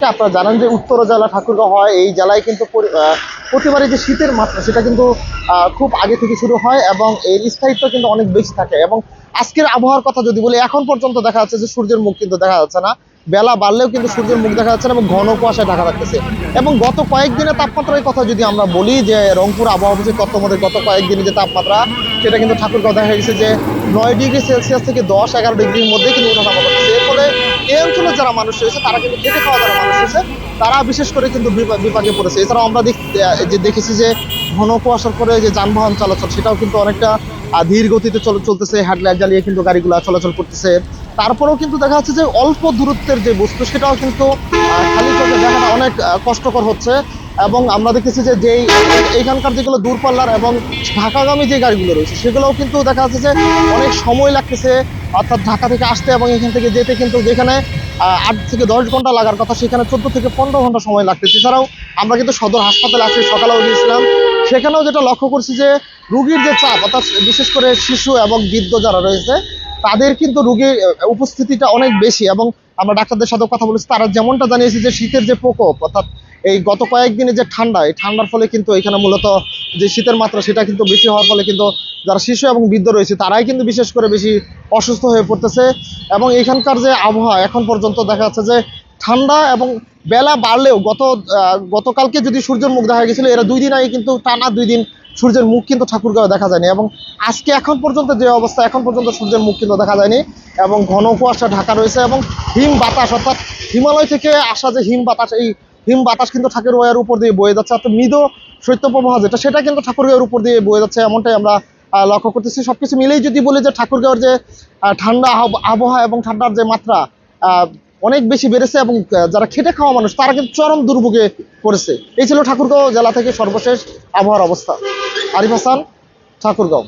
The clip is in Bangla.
আপনারা জানেন যে উত্তর জেলা ঠাকুরগাঁও হয়, এই জেলায় কিন্তু প্রতিবারই যে শীতের মাত্রা সেটা কিন্তু খুব আগে থেকে শুরু হয় এবং এর স্থায়িত্ব কিন্তু অনেক বেশি থাকে। এবং আজকের আবহাওয়ার কথা যদি বলি, এখন পর্যন্ত দেখা যাচ্ছে যে সূর্যের মুখ কিন্তু দেখা যাচ্ছে না, বেলা বাড়লেও কিন্তু সূর্যের মুখ দেখা যাচ্ছে না এবং ঘন কুয়াশায় ঢাকা রাখতেছে। এবং গত কয়েকদিনের তাপমাত্রার কথা যদি আমরা বলি, যে রংপুর আবহাওয়া অফিসের তথ্য মতে গত কয়েকদিনের যে তাপমাত্রা সেটা কিন্তু ঠাকুরগাঁও দেখা গেছে যে 9 ডিগ্রি সেলসিয়াস থেকে 10-11 ডিগ্রির মধ্যে কিন্তু ওঠানামা করতেছে। এর ফলে এই অঞ্চলের যারা মানুষ রয়েছে তারা কিন্তু খেটে খাওয়া যারা মানুষ রয়েছে তারা বিশেষ করে কিন্তু বিপাকে পড়েছে। এছাড়াও আমরা দেখেছি যে ঘন কুয়াশার পরে যে যানবাহন চলাচল সেটাও কিন্তু অনেকটা ধীর গতিতে চলতেছে, হেডলাইট জ্বালিয়ে কিন্তু গাড়িগুলো চলাচল করতেছে। তারপরেও কিন্তু দেখা যাচ্ছে যে অল্প দূরত্বের যে বস্তু সেটাও কিন্তু খালি চোখে দেখাটা অনেক কষ্টকর হচ্ছে। এবং আমরা দেখেছি যে এইখানকার যেগুলো দূরপাল্লার এবং ঢাকাগামী যে গাড়িগুলো রয়েছে সেগুলোও কিন্তু দেখা যাচ্ছে যে অনেক সময় লাগতেছে, অর্থাৎ ঢাকা থেকে আসতে এবং এখান থেকে যেতে কিন্তু যেখানে 8 থেকে 10 ঘন্টা লাগার কথা সেখানে 14 থেকে 15 ঘন্টা সময় লাগতেছে। এছাড়াও আমরা কিন্তু সদর হাসপাতালে আজকে সকালেও গিয়েছিলাম, সেখানেও যেটা লক্ষ্য করছি যে রুগীর যে চাপ, অর্থাৎ বিশেষ করে শিশু এবং বৃদ্ধ যারা রয়েছে তাদের কিন্তু রোগীর উপস্থিতিটা অনেক বেশি। এবং আমরা ডাক্তারদের সাথে কথা বলেছি, তারা যেমনটা জানিয়েছে যে শীতের যে প্রকোপ, অর্থাৎ এই গত কয়েকদিনে যে ঠান্ডা, এই ঠান্ডার ফলে কিন্তু এখানে মূলত যে শীতের মাত্রা সেটা কিন্তু বেশি হওয়ার ফলে কিন্তু যারা শিশু এবং বৃদ্ধ রয়েছে তারাই কিন্তু বিশেষ করে বেশি অসুস্থ হয়ে পড়তেছে। এবং এখানকার যে আবহাওয়া এখন পর্যন্ত দেখা যাচ্ছে যে ঠান্ডা, এবং বেলা বাড়লেও গতকালকে যদি সূর্যের মুখ দেখা গেছিল, এরা 2 দিন আগে কিন্তু টানা 2 দিন সূর্যের মুখ কিন্তু ঠাকুরগাঁও দেখা যায়নি। এবং আজকে এখন পর্যন্ত যে অবস্থা, এখন পর্যন্ত সূর্যের মুখ কিন্তু দেখা যায়নি এবং ঘন কুয়াশা ঢাকা রয়েছে এবং হিম বাতাস, অর্থাৎ হিমালয় থেকে আসা যে হিম বাতাস, এই হিম বাতাস কিন্তু ঠাকুরগাঁওয়ের উপর দিয়ে বয়ে যাচ্ছে, অর্থাৎ মৃদু শৈত্যপ্রবাহ যেটা সেটা কিন্তু ঠাকুরগাঁওয়ের উপর দিয়ে বয়ে যাচ্ছে, এমনটাই আমরা লক্ষ্য করতেছি। সবকিছু মিলেই যদি বলি যে ঠাকুরগাঁওয়ের যে ঠান্ডা আবহাওয়া এবং ঠান্ডার যে মাত্রা অনেক বেশি বেড়েছে এবং যারা খেটে খাওয়া মানুষ তারা কিন্তু চরম দুর্ভোগে পড়েছে। এই ছিল ঠাকুরগাঁও জেলা থেকে সর্বশেষ আবহাওয়ার অবস্থা। আরিফ হাসান, ঠাকুরগাঁও।